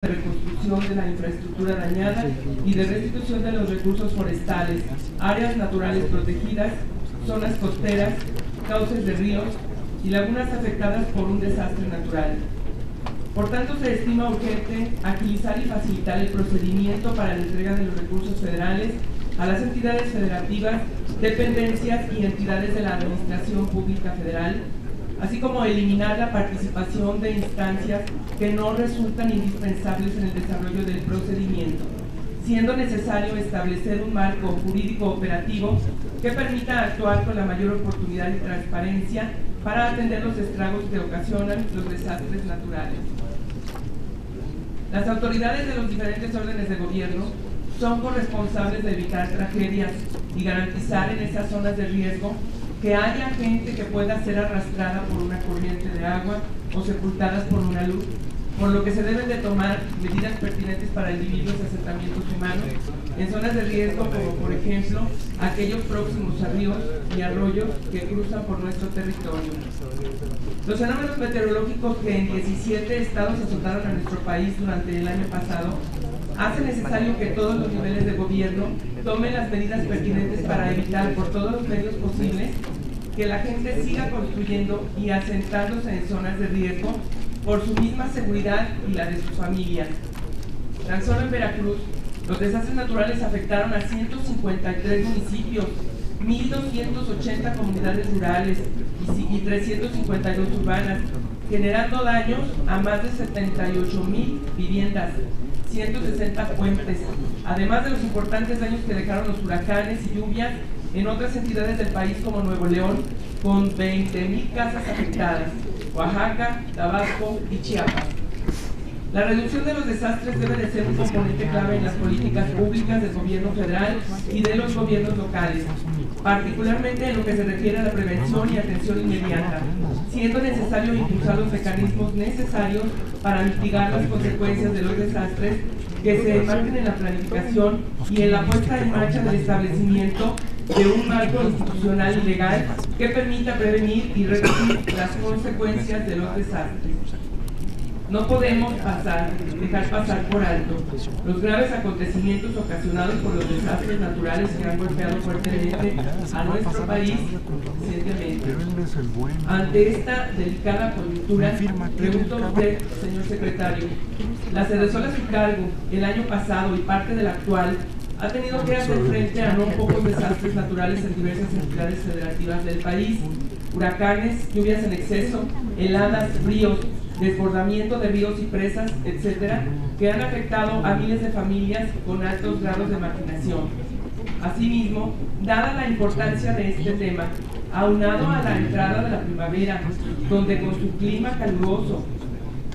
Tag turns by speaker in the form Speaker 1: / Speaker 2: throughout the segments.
Speaker 1: de reconstrucción de la infraestructura dañada y de restitución de los recursos forestales, áreas naturales protegidas, zonas costeras, cauces de ríos y lagunas afectadas por un desastre natural. Por tanto, se estima urgente agilizar y facilitar el procedimiento para la entrega de los recursos federales a las entidades federativas, dependencias y entidades de la Administración Pública Federal, así como eliminar la participación de instancias que no resultan indispensables en el desarrollo del procedimiento, siendo necesario establecer un marco jurídico operativo que permita actuar con la mayor oportunidad y transparencia para atender los estragos que ocasionan los desastres naturales. Las autoridades de los diferentes órdenes de gobierno son corresponsables de evitar tragedias y garantizar en esas zonas de riesgo que haya gente que pueda ser arrastrada por una corriente de agua o sepultadas por una luz, por lo que se deben de tomar medidas pertinentes para individuos y asentamientos humanos en zonas de riesgo, como por ejemplo aquellos próximos a ríos y arroyos que cruzan por nuestro territorio. Los fenómenos meteorológicos que en 17 estados azotaron a nuestro país durante el año pasado hace necesario que todos los niveles de gobierno tomen las medidas pertinentes para evitar por todos los medios posibles que la gente siga construyendo y asentándose en zonas de riesgo por su misma seguridad y la de sus familias. Tan solo en Veracruz, los desastres naturales afectaron a 153 municipios, 1.280 comunidades rurales y 352 urbanas, generando daños a más de 78,000 viviendas, 160 puentes, además de los importantes daños que dejaron los huracanes y lluvias en otras entidades del país como Nuevo León, con 20,000 casas afectadas, Oaxaca, Tabasco y Chiapas. La reducción de los desastres debe de ser un componente clave en las políticas públicas del gobierno federal y de los gobiernos locales, particularmente en lo que se refiere a la prevención y atención inmediata, siendo necesario impulsar los mecanismos necesarios para mitigar las consecuencias de los desastres que se enmarquen en la planificación y en la puesta en marcha del establecimiento de un marco institucional y legal que permita prevenir y reducir las consecuencias de los desastres. No podemos dejar pasar por alto los graves acontecimientos ocasionados por los desastres naturales que han golpeado fuertemente a nuestro país recientemente. Ante esta delicada coyuntura, pregunto a usted, señor secretario, la Sedesol a su cargo el año pasado y parte del actual ha tenido que hacer frente a no pocos desastres naturales en diversas entidades federativas del país: huracanes, lluvias en exceso, heladas, ríos, desbordamiento de ríos y presas, etcétera, que han afectado a miles de familias con altos grados de marginación. Asimismo, dada la importancia de este tema, aunado a la entrada de la primavera, donde con su clima caluroso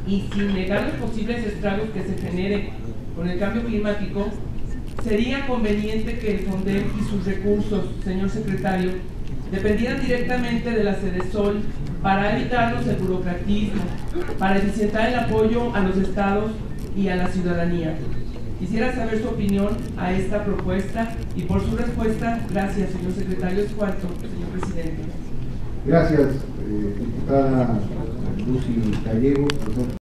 Speaker 1: y sin negar los posibles estragos que se generen con el cambio climático, sería conveniente que el FONDEM y sus recursos, señor secretario, dependieran directamente de la Sedesol para evitarnos el burocratismo, para eficientar el apoyo a los estados y a la ciudadanía. Quisiera saber su opinión a esta propuesta y por su respuesta. Gracias, señor secretario. Es cuanto, señor presidente.
Speaker 2: Gracias, diputada Lucy Gallego.